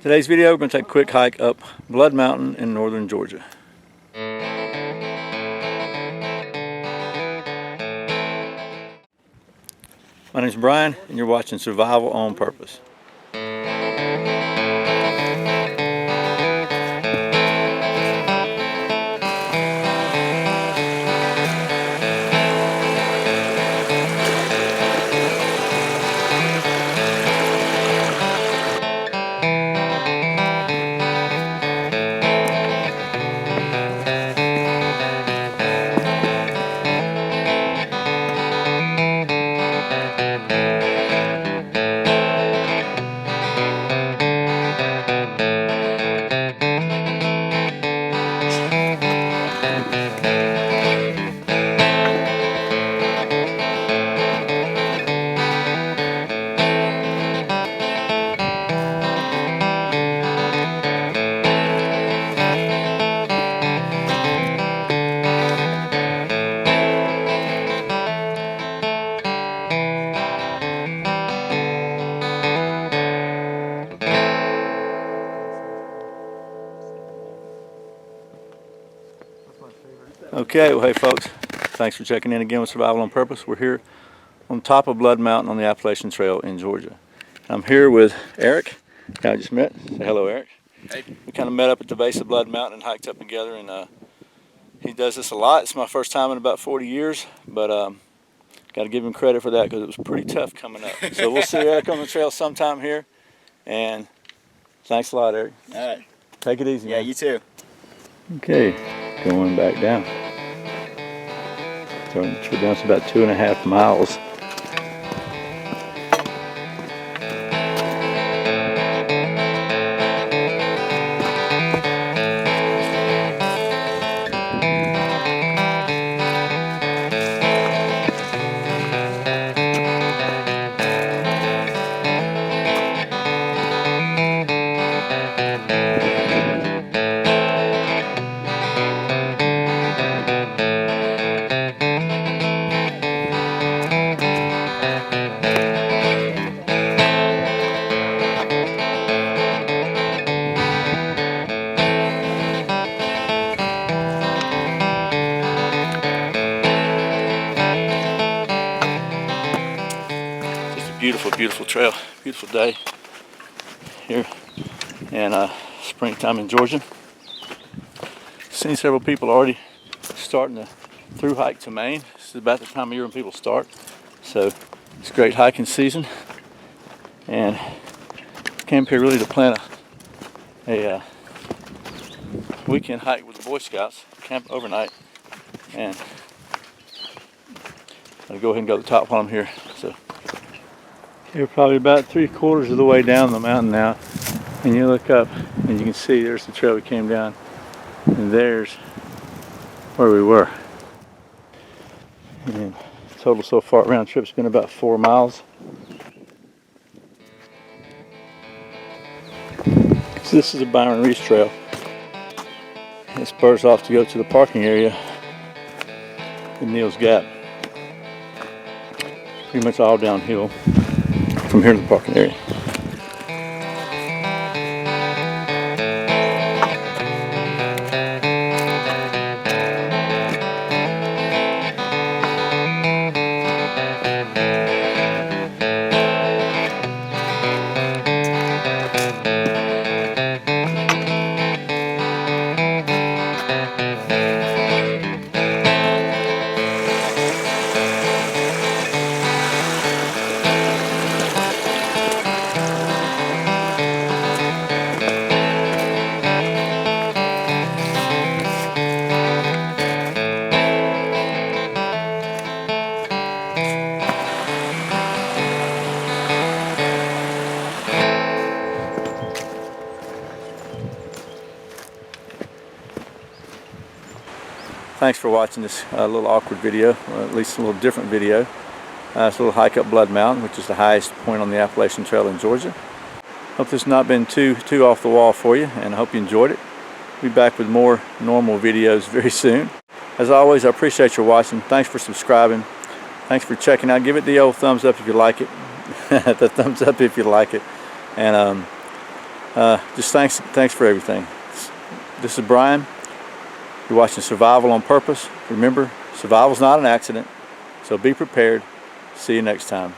Today's video, we're going to take a quick hike up Blood Mountain in northern Georgia. My name is Brian, and you're watching Survival on Purpose. Okay, well hey folks, thanks for checking in again with Survival on Purpose. We're here on top of Blood Mountain on the Appalachian Trail in Georgia. I'm here with Eric, who I just met. Say hello, Eric. Hey. We kind of met up at the base of Blood Mountain and hiked up together, and he does this a lot. It's my first time in about 40 years, but got to give him credit for that because it was pretty tough coming up. So we'll see Eric on the trail sometime here, and thanks a lot, Eric. All right. Take it easy, Yeah, man. you too. Okay, going back down. So we're down to about 2.5 miles. Beautiful trail, beautiful day here in springtime in Georgia. Seen several people already starting the through hike to Maine. This is about the time of year when people start, so it's great hiking season. And came here really to plan a weekend hike with the Boy Scouts, camp overnight, and I'll go ahead and go to the top while I'm here. So you're probably about 3/4 of the way down the mountain now, and you look up and you can see there's the trail we came down, and there's where we were. And total so far round trip's been about 4 miles. So this is a Byron Reese trail. It spurs off to go to the parking area in Neel's Gap. Pretty much all downhill from here to the parking area. Thanks for watching this little awkward video, or at least a little different video. It's a little hike up Blood Mountain, which is the highest point on the Appalachian Trail in Georgia. Hope this has not been too off the wall for you, and I hope you enjoyed it. We'll be back with more normal videos very soon. As always, I appreciate your watching. Thanks for subscribing. Thanks for checking out. Give it the old thumbs up if you like it. The thumbs up if you like it. And just thanks for everything. This is Brian. You're watching Survival on Purpose. Remember, survival's not an accident, so be prepared. See you next time.